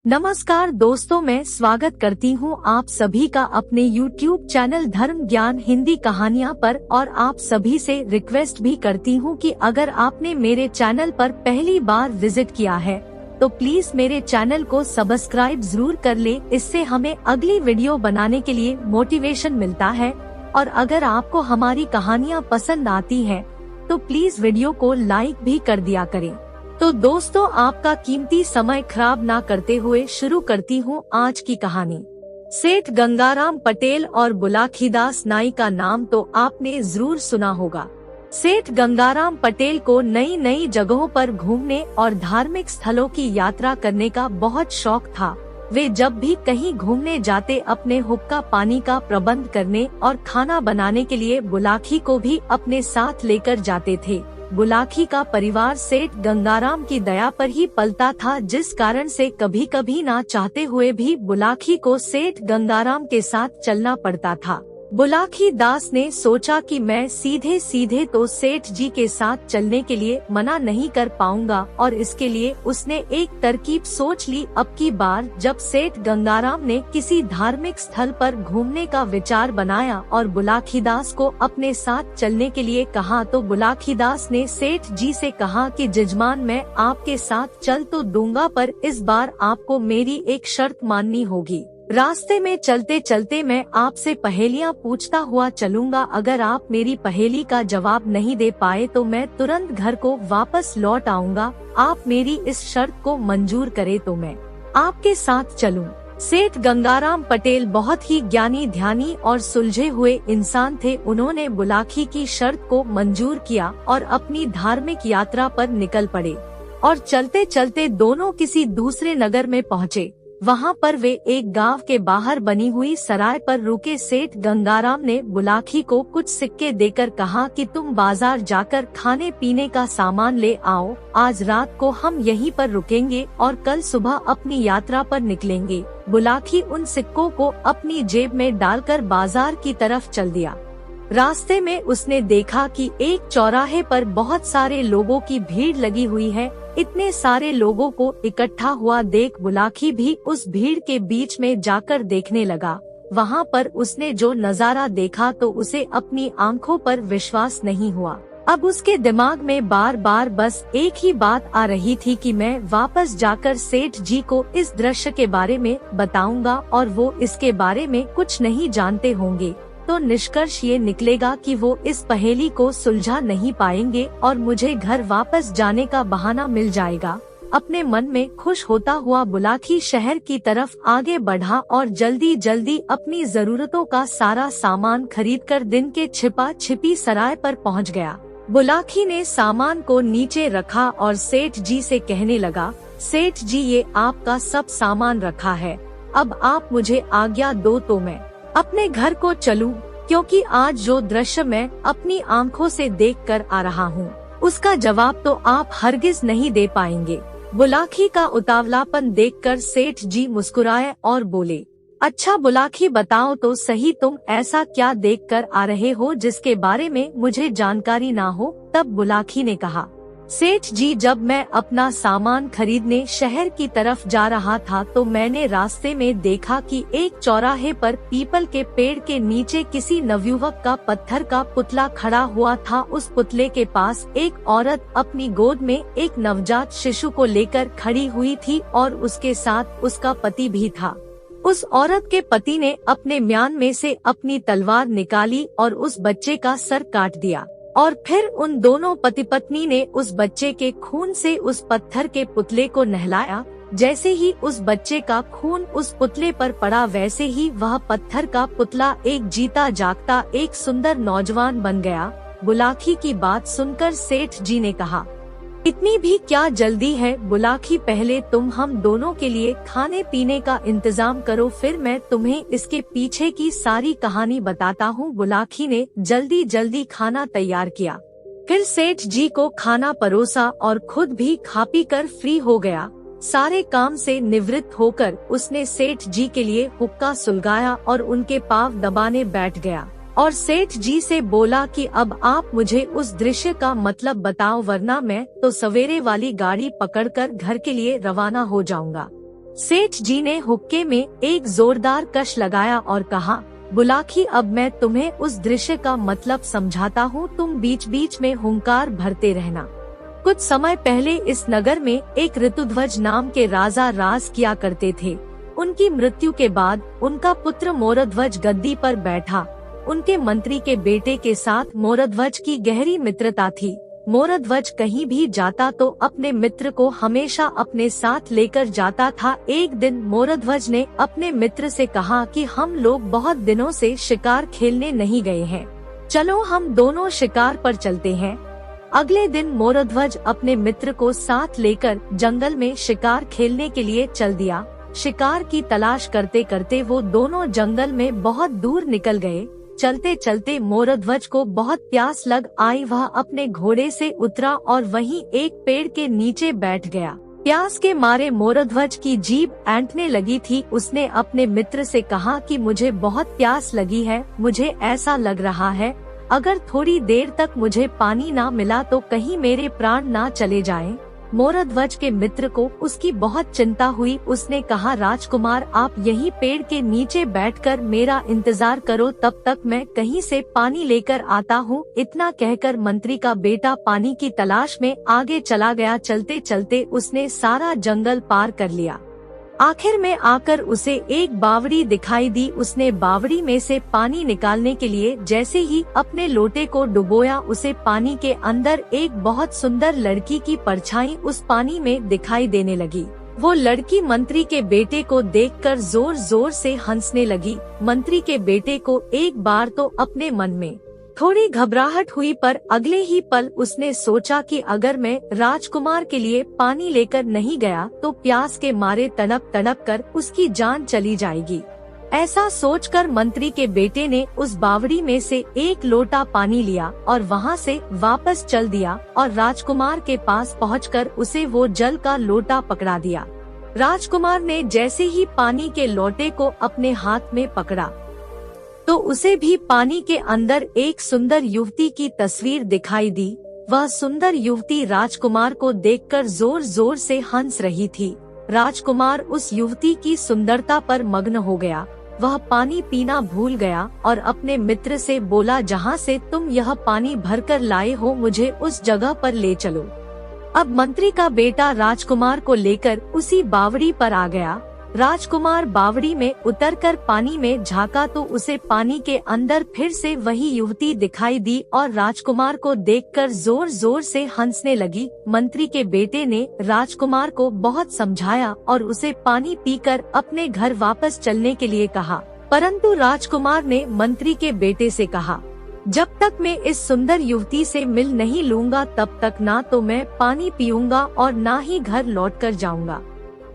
नमस्कार दोस्तों, मैं स्वागत करती हूं आप सभी का अपने YouTube चैनल धर्म ज्ञान हिंदी कहानियां पर। और आप सभी से रिक्वेस्ट भी करती हूं कि अगर आपने मेरे चैनल पर पहली बार विजिट किया है तो प्लीज मेरे चैनल को सब्सक्राइब जरूर कर ले। इससे हमें अगली वीडियो बनाने के लिए मोटिवेशन मिलता है। और अगर आपको हमारी कहानियाँ पसंद आती है तो प्लीज वीडियो को लाइक भी कर दिया करें। तो दोस्तों, आपका कीमती समय खराब ना करते हुए शुरू करती हूँ आज की कहानी। सेठ गंगाराम पटेल और बुलाखीदास नाई का नाम तो आपने जरूर सुना होगा। सेठ गंगाराम पटेल को नई नई जगहों पर घूमने और धार्मिक स्थलों की यात्रा करने का बहुत शौक था। वे जब भी कहीं घूमने जाते अपने हुक्का पानी का प्रबंध करने और खाना बनाने के लिए बुलाखी को भी अपने साथ लेकर जाते थे। बुलाखी का परिवार सेठ गंगाराम की दया पर ही पलता था, जिस कारण से कभी कभी ना चाहते हुए भी बुलाखी को सेठ गंगाराम के साथ चलना पड़ता था। बुलाखी दास ने सोचा कि मैं सीधे सीधे तो सेठ जी के साथ चलने के लिए मना नहीं कर पाऊंगा, और इसके लिए उसने एक तरकीब सोच ली। अब की बार जब सेठ गंगाराम ने किसी धार्मिक स्थल पर घूमने का विचार बनाया और बुलाखीदास को अपने साथ चलने के लिए कहा, तो बुलाखीदास ने सेठ जी से कहा कि जजमान, मैं आपके साथ चल तो दूंगा, पर इस बार आपको मेरी एक शर्त माननी होगी। रास्ते में चलते चलते मैं आपसे पहेलियां पूछता हुआ चलूंगा। अगर आप मेरी पहेली का जवाब नहीं दे पाए तो मैं तुरंत घर को वापस लौट आऊंगा। आप मेरी इस शर्त को मंजूर करे तो मैं आपके साथ चलूं। सेठ गंगाराम पटेल बहुत ही ज्ञानी ध्यानी और सुलझे हुए इंसान थे। उन्होंने बुलाखी की शर्त को मंजूर किया और अपनी धार्मिक यात्रा पर निकल पड़े। और चलते चलते दोनों किसी दूसरे नगर में पहुँचे। वहाँ पर वे एक गांव के बाहर बनी हुई सराय पर रुके। सेठ गंगाराम ने बुलाखी को कुछ सिक्के देकर कहा कि तुम बाजार जाकर खाने पीने का सामान ले आओ। आज रात को हम यहीं पर रुकेंगे और कल सुबह अपनी यात्रा पर निकलेंगे। बुलाखी उन सिक्कों को अपनी जेब में डालकर बाजार की तरफ चल दिया। रास्ते में उसने देखा कि एक चौराहे पर बहुत सारे लोगों की भीड़ लगी हुई है। इतने सारे लोगों को इकट्ठा हुआ देख बुलाखी भी उस भीड़ के बीच में जाकर देखने लगा। वहाँ पर उसने जो नजारा देखा तो उसे अपनी आंखों पर विश्वास नहीं हुआ। अब उसके दिमाग में बार बार बस एक ही बात आ रही थी कि मैं वापस जाकर सेठ जी को इस दृश्य के बारे में बताऊंगा, और वो इसके बारे में कुछ नहीं जानते होंगे तो निष्कर्ष ये निकलेगा कि वो इस पहेली को सुलझा नहीं पाएंगे और मुझे घर वापस जाने का बहाना मिल जाएगा। अपने मन में खुश होता हुआ बुलाखी शहर की तरफ आगे बढ़ा और जल्दी जल्दी अपनी जरूरतों का सारा सामान खरीदकर दिन के छिपा छिपी सराय पर पहुंच गया। बुलाखी ने सामान को नीचे रखा और सेठ जी से कहने लगा, सेठ जी, ये आपका सब सामान रखा है, अब आप मुझे आज्ञा दो तो मैं अपने घर को चलूं, क्योंकि आज जो दृश्य मैं अपनी आंखों से देखकर आ रहा हूँ उसका जवाब तो आप हरगिज नहीं दे पाएंगे। बुलाखी का उतावलापन देखकर सेठ जी मुस्कुराए और बोले, अच्छा बुलाखी, बताओ तो सही, तुम ऐसा क्या देखकर आ रहे हो जिसके बारे में मुझे जानकारी ना हो। तब बुलाखी ने कहा, सेठ जी, जब मैं अपना सामान खरीदने शहर की तरफ जा रहा था तो मैंने रास्ते में देखा कि एक चौराहे पर पीपल के पेड़ के नीचे किसी नवयुवक का पत्थर का पुतला खड़ा हुआ था। उस पुतले के पास एक औरत अपनी गोद में एक नवजात शिशु को लेकर खड़ी हुई थी और उसके साथ उसका पति भी था। उस औरत के पति ने अपने म्यान में से अपनी तलवार निकाली और उस बच्चे का सर काट दिया, और फिर उन दोनों पति पत्नी ने उस बच्चे के खून से उस पत्थर के पुतले को नहलाया। जैसे ही उस बच्चे का खून उस पुतले पर पड़ा, वैसे ही वह पत्थर का पुतला एक जीता जागता एक सुंदर नौजवान बन गया। बुलाखी की बात सुनकर सेठ जी ने कहा, इतनी भी क्या जल्दी है बुलाखी, पहले तुम हम दोनों के लिए खाने पीने का इंतजाम करो, फिर मैं तुम्हें इसके पीछे की सारी कहानी बताता हूँ। बुलाखी ने जल्दी जल्दी खाना तैयार किया, फिर सेठ जी को खाना परोसा और खुद भी खा पी कर फ्री हो गया। सारे काम से निवृत्त होकर उसने सेठ जी के लिए हुक्का सुलगाया और उनके पाँव दबाने बैठ गया और सेठ जी से बोला कि अब आप मुझे उस दृश्य का मतलब बताओ, वरना मैं तो सवेरे वाली गाड़ी पकड़कर घर के लिए रवाना हो जाऊंगा। सेठ जी ने हुक्के में एक जोरदार कश लगाया और कहा, बुलाकी, अब मैं तुम्हें उस दृश्य का मतलब समझाता हूँ, तुम बीच बीच में हुंकार भरते रहना। कुछ समय पहले इस नगर में एक ऋतुध्वज नाम के राजा राज किया करते थे। उनकी मृत्यु के बाद उनका पुत्र मोरध्वज गद्दी पर बैठा। उनके मंत्री के बेटे के साथ मोरध्वज की गहरी मित्रता थी। मोरध्वज कहीं भी जाता तो अपने मित्र को हमेशा अपने साथ लेकर जाता था। एक दिन मोरध्वज ने अपने मित्र से कहा कि हम लोग बहुत दिनों से शिकार खेलने नहीं गए हैं, चलो हम दोनों शिकार पर चलते हैं। अगले दिन मोरध्वज अपने मित्र को साथ लेकर जंगल में शिकार खेलने के लिए चल दिया। शिकार की तलाश करते करते वो दोनों जंगल में बहुत दूर निकल गए। चलते चलते मोरध्वज को बहुत प्यास लग आई। वह अपने घोड़े से उतरा और वहीं एक पेड़ के नीचे बैठ गया। प्यास के मारे मोरध्वज की जीभ ऐंठने लगी थी। उसने अपने मित्र से कहा कि मुझे बहुत प्यास लगी है, मुझे ऐसा लग रहा है अगर थोड़ी देर तक मुझे पानी ना मिला तो कहीं मेरे प्राण ना चले जाएं। मोरध्वज के मित्र को उसकी बहुत चिंता हुई। उसने कहा, राजकुमार, आप यहीं पेड़ के नीचे बैठकर मेरा इंतजार करो, तब तक मैं कहीं से पानी लेकर आता हूँ। इतना कहकर मंत्री का बेटा पानी की तलाश में आगे चला गया। चलते चलते उसने सारा जंगल पार कर लिया। आखिर में आकर उसे एक बावड़ी दिखाई दी। उसने बावड़ी में से पानी निकालने के लिए जैसे ही अपने लोटे को डुबोया, उसे पानी के अंदर एक बहुत सुंदर लड़की की परछाई उस पानी में दिखाई देने लगी। वो लड़की मंत्री के बेटे को देखकर जोर जोर से हंसने लगी। मंत्री के बेटे को एक बार तो अपने मन में थोड़ी घबराहट हुई, पर अगले ही पल उसने सोचा कि अगर मैं राजकुमार के लिए पानी लेकर नहीं गया तो प्यास के मारे तड़प तड़प कर उसकी जान चली जाएगी। ऐसा सोचकर मंत्री के बेटे ने उस बावड़ी में से एक लोटा पानी लिया और वहां से वापस चल दिया और राजकुमार के पास पहुंचकर उसे वो जल का लोटा पकड़ा दिया। राजकुमार ने जैसे ही पानी के लोटे को अपने हाथ में पकड़ा तो उसे भी पानी के अंदर एक सुंदर युवती की तस्वीर दिखाई दी। वह सुंदर युवती राजकुमार को देखकर जोर जोर से हंस रही थी। राजकुमार उस युवती की सुंदरता पर मग्न हो गया। वह पानी पीना भूल गया और अपने मित्र से बोला, जहाँ से तुम यह पानी भरकर लाए हो मुझे उस जगह पर ले चलो। अब मंत्री का बेटा राजकुमार को लेकर उसी बावड़ी पर आ गया। राजकुमार बावड़ी में उतरकर पानी में झांका तो उसे पानी के अंदर फिर से वही युवती दिखाई दी और राजकुमार को देखकर जोर जोर से हंसने लगी। मंत्री के बेटे ने राजकुमार को बहुत समझाया और उसे पानी पीकर अपने घर वापस चलने के लिए कहा, परंतु राजकुमार ने मंत्री के बेटे से कहा, जब तक मैं इस सुंदर युवती से मिल नहीं लूंगा तब तक ना तो मैं पानी पीऊंगा और ना ही घर लौट कर जाऊंगा।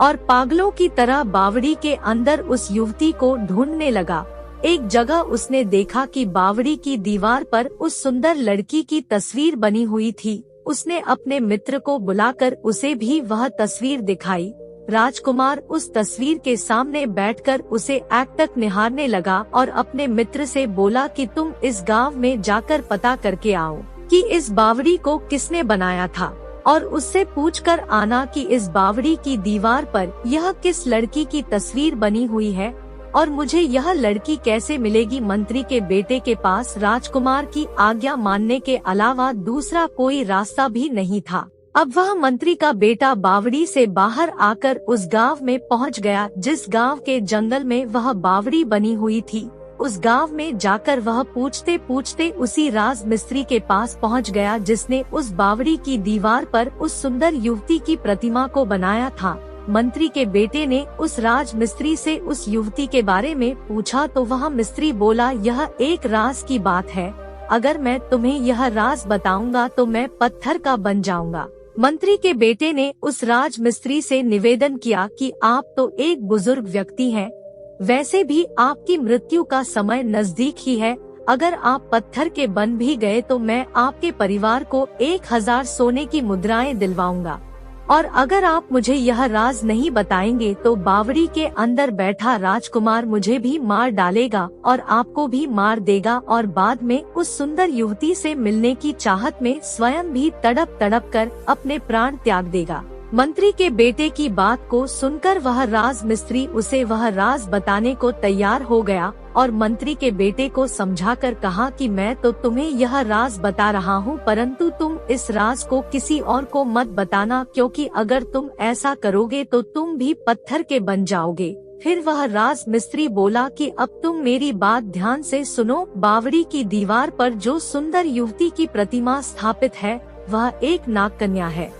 और पागलों की तरह बावड़ी के अंदर उस युवती को ढूंढने लगा। एक जगह उसने देखा कि बावड़ी की दीवार पर उस सुंदर लड़की की तस्वीर बनी हुई थी। उसने अपने मित्र को बुलाकर उसे भी वह तस्वीर दिखाई। राजकुमार उस तस्वीर के सामने बैठकर उसे एकटक निहारने लगा और अपने मित्र से बोला कि तुम इस गांव में जाकर पता करके आओ कि इस बावड़ी को किसने बनाया था और उससे पूछकर आना कि इस बावड़ी की दीवार पर यह किस लड़की की तस्वीर बनी हुई है और मुझे यह लड़की कैसे मिलेगी। मंत्री के बेटे के पास राजकुमार की आज्ञा मानने के अलावा दूसरा कोई रास्ता भी नहीं था। अब वह मंत्री का बेटा बावड़ी से बाहर आकर उस गांव में पहुंच गया जिस गांव के जंगल में वह बावड़ी बनी हुई थी। उस गांव में जाकर वह पूछते पूछते उसी राज मिस्त्री के पास पहुंच गया जिसने उस बावड़ी की दीवार पर उस सुंदर युवती की प्रतिमा को बनाया था। मंत्री के बेटे ने उस राज मिस्त्री से उस युवती के बारे में पूछा तो वह मिस्त्री बोला, यह एक राज की बात है, अगर मैं तुम्हें यह राज बताऊंगा तो मैं पत्थर का बन जाऊंगा। मंत्री के बेटे ने उस राज मिस्त्री से निवेदन किया कि आप तो एक बुजुर्ग व्यक्ति हैं, वैसे भी आपकी मृत्यु का समय नजदीक ही है। अगर आप पत्थर के बन भी गए तो मैं आपके परिवार को 1000 सोने की मुद्राएं दिलवाऊंगा, और अगर आप मुझे यह राज नहीं बताएंगे तो बावड़ी के अंदर बैठा राजकुमार मुझे भी मार डालेगा और आपको भी मार देगा और बाद में उस सुंदर युवती से मिलने की चाहत में स्वयं भी तड़प तड़प कर अपने प्राण त्याग देगा। मंत्री के बेटे की बात को सुनकर वह राज मिस्त्री उसे वह राज बताने को तैयार हो गया और मंत्री के बेटे को समझाकर कहा कि मैं तो तुम्हें यह राज बता रहा हूँ, परंतु तुम इस राज को किसी और को मत बताना, क्योंकि अगर तुम ऐसा करोगे तो तुम भी पत्थर के बन जाओगे। फिर वह राज मिस्त्री बोला कि अब तुम मेरी बात ध्यान से सुनो। बावड़ी की दीवार पर जो सुंदर युवती की प्रतिमा स्थापित है वह एक नाग कन्या है,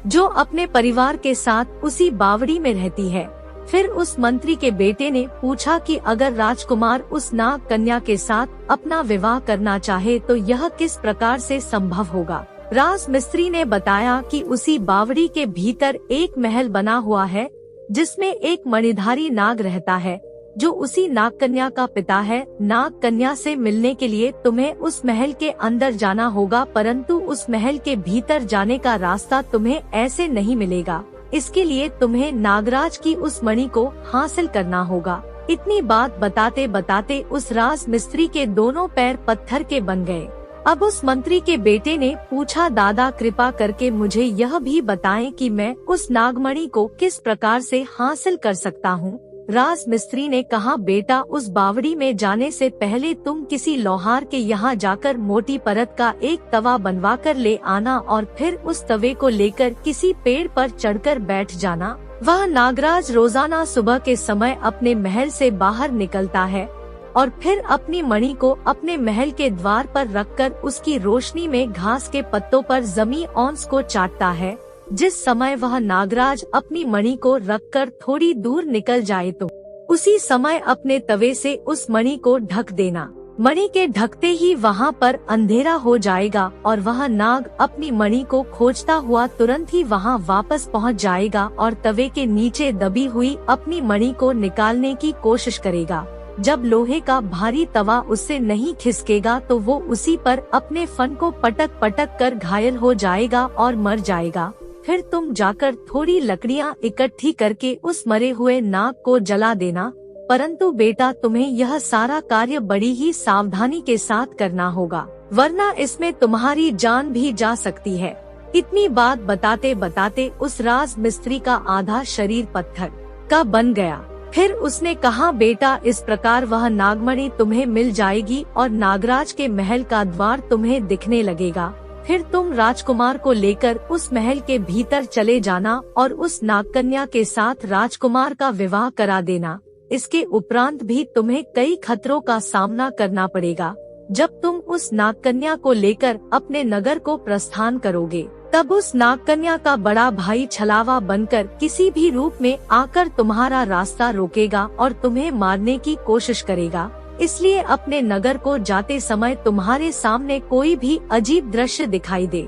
जो अपने परिवार के साथ उसी बावड़ी में रहती है। फिर उस मंत्री के बेटे ने पूछा कि अगर राजकुमार उस नाग कन्या के साथ अपना विवाह करना चाहे तो यह किस प्रकार से संभव होगा। राज मिस्त्री ने बताया कि उसी बावड़ी के भीतर एक महल बना हुआ है जिसमें एक मणिधारी नाग रहता है, जो उसी नाग कन्या का पिता है। नाग कन्या से मिलने के लिए तुम्हें उस महल के अंदर जाना होगा, परंतु उस महल के भीतर जाने का रास्ता तुम्हें ऐसे नहीं मिलेगा। इसके लिए तुम्हें नागराज की उस मणि को हासिल करना होगा। इतनी बात बताते बताते उस राज मिस्त्री के दोनों पैर पत्थर के बन गए। अब उस मंत्री के बेटे ने पूछा, दादा कृपा करके मुझे यह भी बताएं कि मैं उस नागमणि को किस प्रकार से हासिल कर सकता हूँ। राज मिस्त्री ने कहा, बेटा उस बावड़ी में जाने से पहले तुम किसी लोहार के यहाँ जाकर मोटी परत का एक तवा बनवा कर ले आना और फिर उस तवे को लेकर किसी पेड़ पर चढ़कर बैठ जाना। वह नागराज रोजाना सुबह के समय अपने महल से बाहर निकलता है और फिर अपनी मणि को अपने महल के द्वार पर रखकर उसकी रोशनी में घास के पत्तों पर जमी औंस को चाटता है। जिस समय वह नागराज अपनी मणि को रखकर थोड़ी दूर निकल जाए तो उसी समय अपने तवे से उस मणि को ढक देना। मणि के ढकते ही वहाँ पर अंधेरा हो जाएगा और वह नाग अपनी मणि को खोजता हुआ तुरंत ही वहाँ वापस पहुँच जाएगा और तवे के नीचे दबी हुई अपनी मणि को निकालने की कोशिश करेगा। जब लोहे का भारी तवा उससे नहीं खिसकेगा तो वो उसी पर अपने फन को पटक पटक कर घायल हो जाएगा और मर जाएगा। फिर तुम जाकर थोड़ी लकड़ियाँ इकट्ठी करके उस मरे हुए नाग को जला देना, परंतु बेटा तुम्हें यह सारा कार्य बड़ी ही सावधानी के साथ करना होगा, वरना इसमें तुम्हारी जान भी जा सकती है। इतनी बात बताते बताते उस राज मिस्त्री का आधा शरीर पत्थर का बन गया। फिर उसने कहा, बेटा इस प्रकार वह नागमणि तुम्हें मिल जाएगी और नागराज के महल का द्वार तुम्हें दिखने लगेगा। फिर तुम राजकुमार को लेकर उस महल के भीतर चले जाना और उस नागकन्या के साथ राजकुमार का विवाह करा देना। इसके उपरांत भी तुम्हें कई खतरों का सामना करना पड़ेगा। जब तुम उस नागकन्या को लेकर अपने नगर को प्रस्थान करोगे, तब उस नागकन्या का बड़ा भाई छलावा बनकर किसी भी रूप में आकर तुम्हारा रास्ता रोकेगा और तुम्हें मारने की कोशिश करेगा। इसलिए अपने नगर को जाते समय तुम्हारे सामने कोई भी अजीब दृश्य दिखाई दे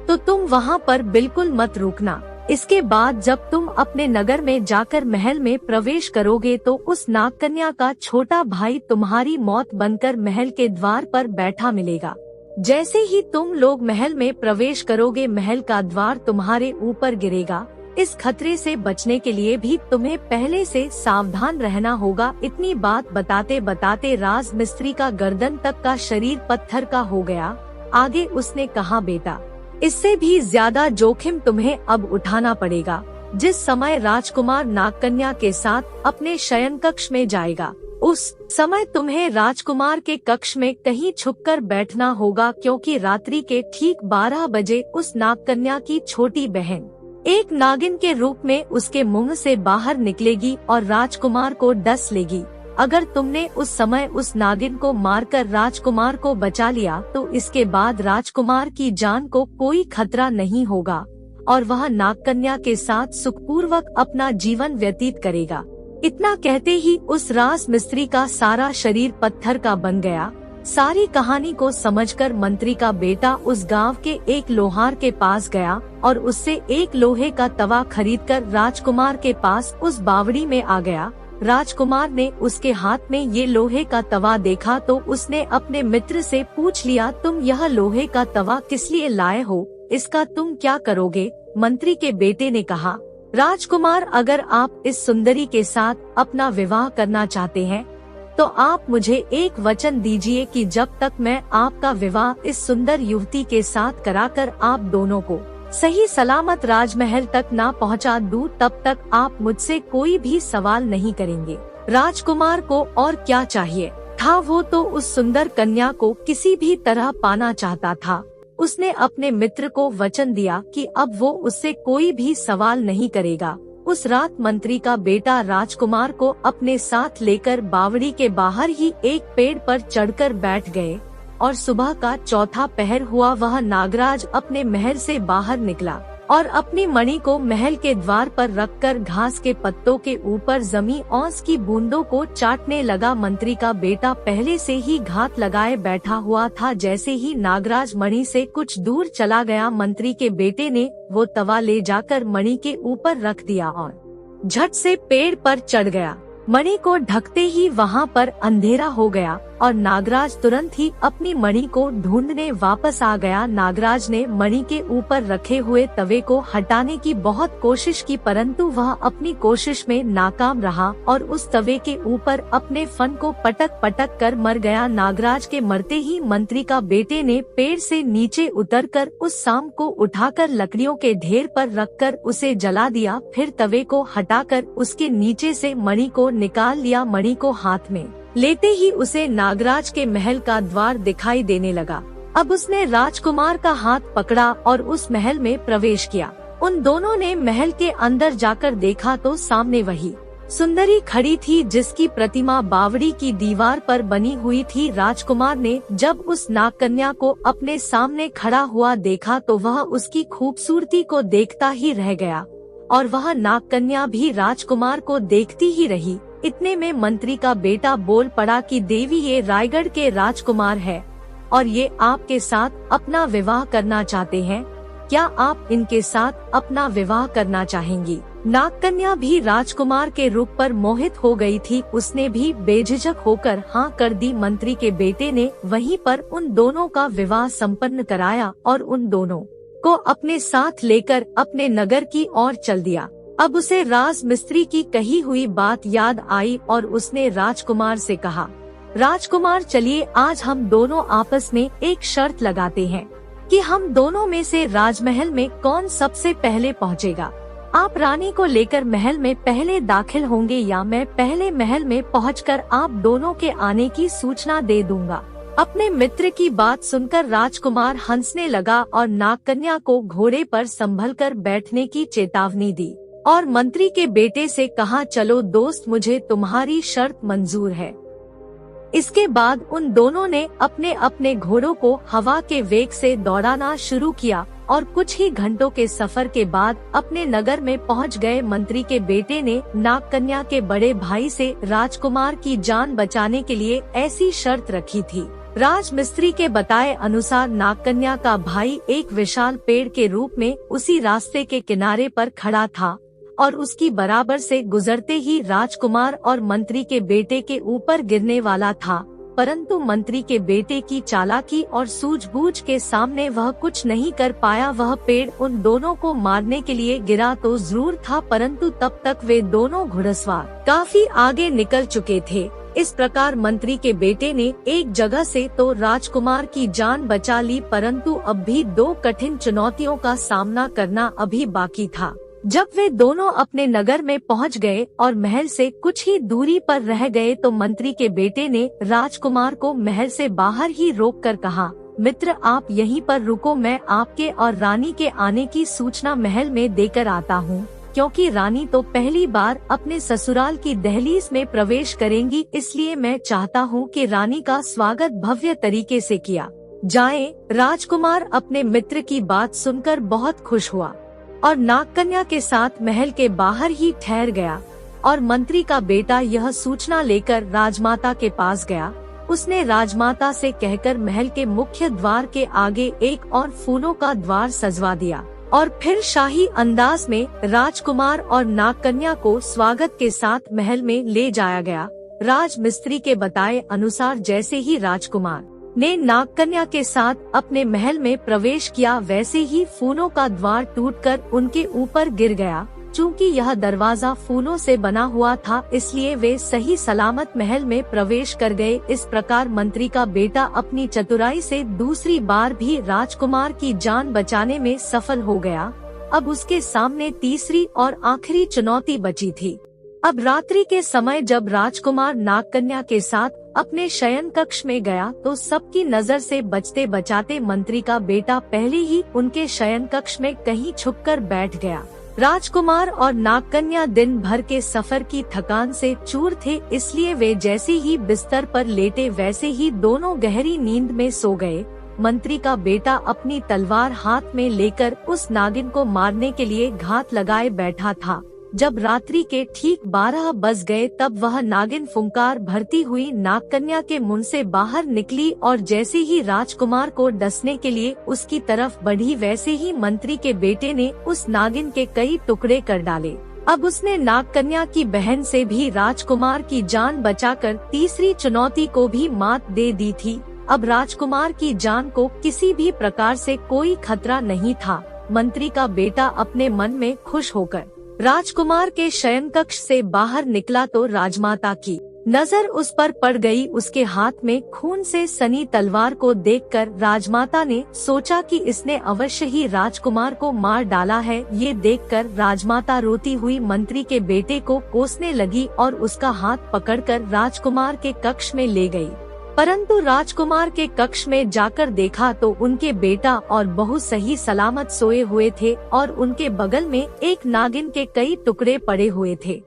तो तुम वहाँ पर बिल्कुल मत रुकना। इसके बाद जब तुम अपने नगर में जाकर महल में प्रवेश करोगे तो उस नागकन्या का छोटा भाई तुम्हारी मौत बनकर महल के द्वार पर बैठा मिलेगा। जैसे ही तुम लोग महल में प्रवेश करोगे, महल का द्वार तुम्हारे ऊपर गिरेगा। इस खतरे से बचने के लिए भी तुम्हें पहले से सावधान रहना होगा। इतनी बात बताते बताते राज मिस्त्री का गर्दन तक का शरीर पत्थर का हो गया। आगे उसने कहा, बेटा इससे भी ज्यादा जोखिम तुम्हें अब उठाना पड़ेगा। जिस समय राजकुमार नागकन्या के साथ अपने शयन कक्ष में जाएगा, उस समय तुम्हें राजकुमार के कक्ष में कहीं छुपकर बैठना होगा, क्योंकि रात्रि के ठीक 12 बजे उस नागकन्या की छोटी बहन एक नागिन के रूप में उसके मुंह से बाहर निकलेगी और राजकुमार को डस लेगी। अगर तुमने उस समय उस नागिन को मारकर राजकुमार को बचा लिया तो इसके बाद राजकुमार की जान को कोई खतरा नहीं होगा और वह नागकन्या के साथ सुखपूर्वक अपना जीवन व्यतीत करेगा। इतना कहते ही उस राज मिस्त्री का सारा शरीर पत्थर का बन गया। सारी कहानी को समझकर मंत्री का बेटा उस गांव के एक लोहार के पास गया और उससे एक लोहे का तवा खरीदकर राजकुमार के पास उस बावड़ी में आ गया। राजकुमार ने उसके हाथ में ये लोहे का तवा देखा तो उसने अपने मित्र से पूछ लिया, तुम यह लोहे का तवा किस लिए लाए हो, इसका तुम क्या करोगे? मंत्री के बेटे ने कहा, राजकुमार अगर आप इस सुंदरी के साथ अपना विवाह करना चाहते हैं तो आप मुझे एक वचन दीजिए कि जब तक मैं आपका विवाह इस सुंदर युवती के साथ कराकर आप दोनों को सही सलामत राजमहल तक ना पहुंचा दूं तब तक आप मुझसे कोई भी सवाल नहीं करेंगे। राजकुमार को और क्या चाहिए था, वो तो उस सुंदर कन्या को किसी भी तरह पाना चाहता था। उसने अपने मित्र को वचन दिया कि अब वो उससे कोई भी सवाल नहीं करेगा। उस रात मंत्री का बेटा राजकुमार को अपने साथ लेकर बावड़ी के बाहर ही एक पेड़ पर चढ़कर बैठ गए और सुबह का चौथा पहर हुआ। वह नागराज अपने महल से बाहर निकला और अपनी मणि को महल के द्वार पर रखकर घास के पत्तों के ऊपर जमी औंस की बूंदों को चाटने लगा। मंत्री का बेटा पहले से ही घात लगाए बैठा हुआ था। जैसे ही नागराज मणि से कुछ दूर चला गया, मंत्री के बेटे ने वो तवा ले जाकर मणि के ऊपर रख दिया और झट से पेड़ पर चढ़ गया। मणि को ढकते ही वहाँ पर अंधेरा हो गया और नागराज तुरंत ही अपनी मणि को ढूंढने वापस आ गया। नागराज ने मणि के ऊपर रखे हुए तवे को हटाने की बहुत कोशिश की, परंतु वह अपनी कोशिश में नाकाम रहा और उस तवे के ऊपर अपने फन को पटक पटक कर मर गया। नागराज के मरते ही मंत्री का बेटे ने पेड़ से नीचे उतरकर उस सांप को उठाकर लकड़ियों के ढेर पर रखकर उसे जला दिया। फिर तवे को हटाकर उसके नीचे से मणि को निकाल लिया। मणि को हाथ में लेते ही उसे नागराज के महल का द्वार दिखाई देने लगा। अब उसने राजकुमार का हाथ पकड़ा और उस महल में प्रवेश किया। उन दोनों ने महल के अंदर जाकर देखा तो सामने वही सुंदरी खड़ी थी जिसकी प्रतिमा बावड़ी की दीवार पर बनी हुई थी। राजकुमार ने जब उस नागकन्या को अपने सामने खड़ा हुआ देखा तो वह उसकी खूबसूरती को देखता ही रह गया और वह नागकन्या भी राजकुमार को देखती ही रही। इतने में मंत्री का बेटा बोल पड़ा कि देवी, ये रायगढ़ के राजकुमार है और ये आपके साथ अपना विवाह करना चाहते हैं। क्या आप इनके साथ अपना विवाह करना चाहेंगी? नागकन्या भी राजकुमार के रूप पर मोहित हो गई थी। उसने भी बेझिझक होकर हाँ कर दी। मंत्री के बेटे ने वहीं पर उन दोनों का विवाह संपन्न कराया और उन दोनों को अपने साथ लेकर अपने नगर की ओर चल दिया। अब उसे राज मिस्त्री की कही हुई बात याद आई और उसने राजकुमार से कहा, राजकुमार चलिए आज हम दोनों आपस में एक शर्त लगाते हैं कि हम दोनों में से राजमहल में कौन सबसे पहले पहुंचेगा। आप रानी को लेकर महल में पहले दाखिल होंगे या मैं पहले महल में पहुंचकर आप दोनों के आने की सूचना दे दूंगा। अपने मित्र की बात सुनकर राजकुमार हंसने लगा और नागकन्या को घोड़े पर संभलकर बैठने की चेतावनी दी और मंत्री के बेटे से कहा, चलो दोस्त, मुझे तुम्हारी शर्त मंजूर है। इसके बाद उन दोनों ने अपने अपने घोड़ों को हवा के वेग से दौड़ाना शुरू किया और कुछ ही घंटों के सफर के बाद अपने नगर में पहुंच गए। मंत्री के बेटे ने नागकन्या के बड़े भाई से राजकुमार की जान बचाने के लिए ऐसी शर्त रखी थी। राजमिस्त्री के बताए अनुसार नागकन्या का भाई एक विशाल पेड़ के रूप में उसी रास्ते के किनारे पर खड़ा था और उसकी बराबर से गुजरते ही राजकुमार और मंत्री के बेटे के ऊपर गिरने वाला था, परंतु मंत्री के बेटे की चालाकी और सूझबूझ के सामने वह कुछ नहीं कर पाया। वह पेड़ उन दोनों को मारने के लिए गिरा तो जरूर था, परंतु तब तक वे दोनों घुड़सवार काफी आगे निकल चुके थे। इस प्रकार मंत्री के बेटे ने एक जगह से तो राजकुमार की जान बचा ली, परंतु अब भी दो कठिन चुनौतियों का सामना करना अभी बाकी था। जब वे दोनों अपने नगर में पहुंच गए और महल से कुछ ही दूरी पर रह गए तो मंत्री के बेटे ने राजकुमार को महल से बाहर ही रोककर कहा, मित्र आप यहीं पर रुको, मैं आपके और रानी के आने की सूचना महल में देकर आता हूँ, क्योंकि रानी तो पहली बार अपने ससुराल की दहलीज में प्रवेश करेंगी, इसलिए मैं चाहता हूँ कि रानी का स्वागत भव्य तरीके से किया जाए। राजकुमार अपने मित्र की बात सुनकर बहुत खुश हुआ और नागकन्या के साथ महल के बाहर ही ठहर गया और मंत्री का बेटा यह सूचना लेकर राजमाता के पास गया। उसने राजमाता से कहकर महल के मुख्य द्वार के आगे एक और फूलों का द्वार सजवा दिया और फिर शाही अंदाज में राजकुमार और नागकन्या को स्वागत के साथ महल में ले जाया गया। राजमिस्त्री के बताए अनुसार जैसे ही राजकुमार ने नागकन्या के साथ अपने महल में प्रवेश किया, वैसे ही फूलों का द्वार टूटकर उनके ऊपर गिर गया चूँकि यह दरवाजा फूलों से बना हुआ था इसलिए वे सही सलामत महल में प्रवेश कर गए। इस प्रकार मंत्री का बेटा अपनी चतुराई से दूसरी बार भी राजकुमार की जान बचाने में सफल हो गया। अब उसके सामने तीसरी और आखिरी चुनौती बची थी। अब रात्रि के समय जब राजकुमार नागकन्या के साथ अपने शयन कक्ष में गया तो सबकी नजर से बचते बचाते मंत्री का बेटा पहले ही उनके शयन कक्ष में कहीं छुपकर बैठ गया। राजकुमार और नागकन्या दिन भर के सफर की थकान से चूर थे, इसलिए वे जैसे ही बिस्तर पर लेटे वैसे ही दोनों गहरी नींद में सो गए। मंत्री का बेटा अपनी तलवार हाथ में लेकर उस नागिन को मारने के लिए घात लगाए बैठा था। जब रात्रि के ठीक 12 बज गए तब वह नागिन फुंकार भरती हुई नागकन्या के मुंह से बाहर निकली और जैसे ही राजकुमार को डसने के लिए उसकी तरफ बढ़ी वैसे ही मंत्री के बेटे ने उस नागिन के कई टुकड़े कर डाले। अब उसने नागकन्या की बहन से भी राजकुमार की जान बचाकर तीसरी चुनौती को भी मात दे दी थी। अब राजकुमार की जान को किसी भी प्रकार से कोई खतरा नहीं था। मंत्री का बेटा अपने मन में खुश होकर राजकुमार के शयन कक्ष से बाहर निकला तो राजमाता की नजर उस पर पड़ गई। उसके हाथ में खून से सनी तलवार को देखकर राजमाता ने सोचा कि इसने अवश्य ही राजकुमार को मार डाला है। ये देखकर राजमाता रोती हुई मंत्री के बेटे को कोसने लगी और उसका हाथ पकड़कर राजकुमार के कक्ष में ले गई। परंतु राजकुमार के कक्ष में जाकर देखा तो उनके बेटा और बहू सही सलामत सोए हुए थे और उनके बगल में एक नागिन के कई टुकड़े पड़े हुए थे।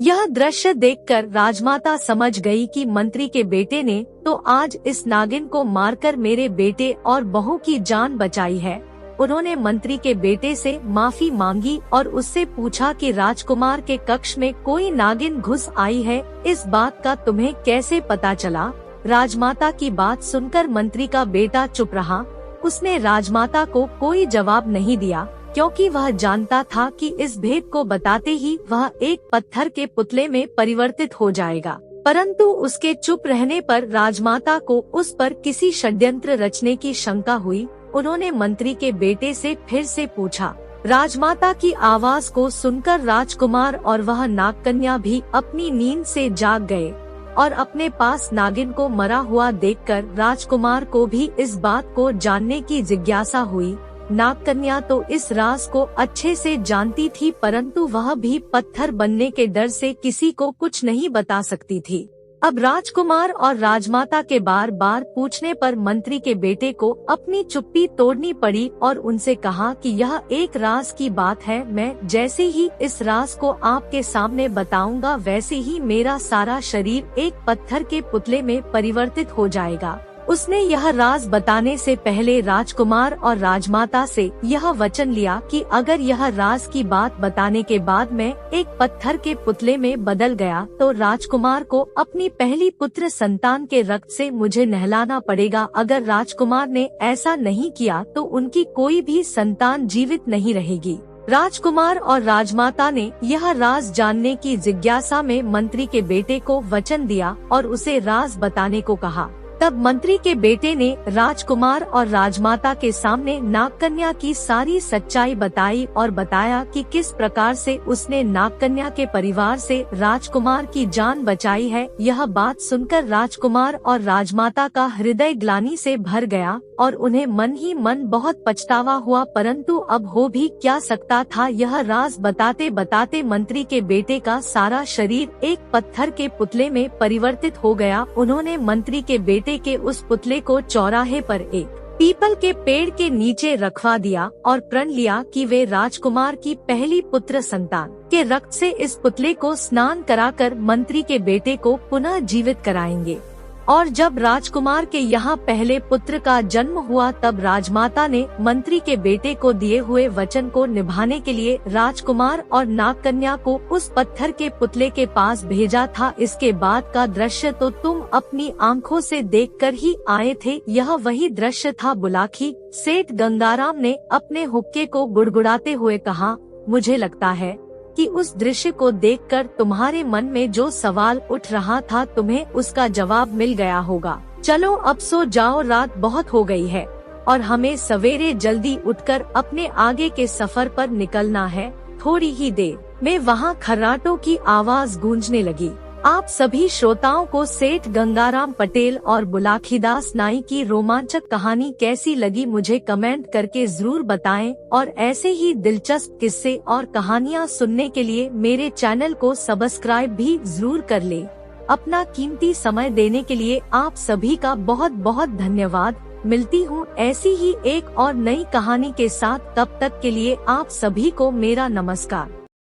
यह दृश्य देखकर राजमाता समझ गई कि मंत्री के बेटे ने तो आज इस नागिन को मारकर मेरे बेटे और बहू की जान बचाई है। उन्होंने मंत्री के बेटे से माफी मांगी और उससे पूछा कि राजकुमार के कक्ष में कोई नागिन घुस आई है, इस बात का तुम्हें कैसे पता चला? राजमाता की बात सुनकर मंत्री का बेटा चुप रहा। उसने राजमाता को कोई जवाब नहीं दिया क्योंकि वह जानता था कि इस भेद को बताते ही वह एक पत्थर के पुतले में परिवर्तित हो जाएगा। परंतु उसके चुप रहने पर राजमाता को उस पर किसी षड्यंत्र रचने की शंका हुई। उन्होंने मंत्री के बेटे से फिर से पूछा। राजमाता की आवाज को सुनकर राजकुमार और वह नागकन्या भी अपनी नींद से जाग गए और अपने पास नागिन को मरा हुआ देखकर राजकुमार को भी इस बात को जानने की जिज्ञासा हुई। नागकन्या तो इस राज को अच्छे से जानती थी परंतु वह भी पत्थर बनने के डर से किसी को कुछ नहीं बता सकती थी। अब राजकुमार और राजमाता के बार बार पूछने पर मंत्री के बेटे को अपनी चुप्पी तोड़नी पड़ी और उनसे कहा कि यह एक राज की बात है। मैं जैसे ही इस राज को आपके सामने बताऊंगा वैसे ही मेरा सारा शरीर एक पत्थर के पुतले में परिवर्तित हो जाएगा। उसने यह राज बताने से पहले राजकुमार और राजमाता से यह वचन लिया कि अगर यह राज की बात बताने के बाद मैं एक पत्थर के पुतले में बदल गया तो राजकुमार को अपनी पहली पुत्र संतान के रक्त से मुझे नहलाना पड़ेगा। अगर राजकुमार ने ऐसा नहीं किया तो उनकी कोई भी संतान जीवित नहीं रहेगी। राजकुमार और राजमाता ने यह राज जानने की जिज्ञासा में मंत्री के बेटे को वचन दिया और उसे राज बताने को कहा। तब मंत्री के बेटे ने राजकुमार और राजमाता के सामने नागकन्या की सारी सच्चाई बताई और बताया कि किस प्रकार से उसने नागकन्या के परिवार से राजकुमार की जान बचाई है। यह बात सुनकर राजकुमार और राजमाता का हृदय ग्लानि से भर गया और उन्हें मन ही मन बहुत पछतावा हुआ, परंतु अब हो भी क्या सकता था। यह राज बताते बताते मंत्री के बेटे का सारा शरीर एक पत्थर के पुतले में परिवर्तित हो गया। उन्होंने मंत्री के बेटे के उस पुतले को चौराहे पर एक पीपल के पेड़ के नीचे रखवा दिया और प्रण लिया कि वे राजकुमार की पहली पुत्र संतान के रक्त से इस पुतले को स्नान कराकर मंत्री के बेटे को पुनः जीवित कराएंगे। और जब राजकुमार के यहाँ पहले पुत्र का जन्म हुआ तब राजमाता ने मंत्री के बेटे को दिए हुए वचन को निभाने के लिए राजकुमार और नागकन्या को उस पत्थर के पुतले के पास भेजा था। इसके बाद का दृश्य तो तुम अपनी आंखों से देखकर ही आए थे। यह वही दृश्य था। बुलाखी सेठ गंगाराम ने अपने हुक्के को गुड़गुड़ाते हुए कहा, मुझे लगता है कि उस दृश्य को देखकर तुम्हारे मन में जो सवाल उठ रहा था तुम्हें उसका जवाब मिल गया होगा। चलो अब सो जाओ, रात बहुत हो गई है और हमें सवेरे जल्दी उठकर अपने आगे के सफर पर निकलना है। थोड़ी ही देर में वहाँ खर्राटों की आवाज गूंजने लगी। आप सभी श्रोताओं को सेठ गंगाराम पटेल और बुलाखीदास नाई की रोमांचक कहानी कैसी लगी मुझे कमेंट करके जरूर बताएं और ऐसे ही दिलचस्प किस्से और कहानियां सुनने के लिए मेरे चैनल को सब्सक्राइब भी जरूर कर ले। अपना कीमती समय देने के लिए आप सभी का बहुत बहुत धन्यवाद। मिलती हूँ ऐसी ही एक और नई कहानी के साथ, तब तक के लिए आप सभी को मेरा नमस्कार।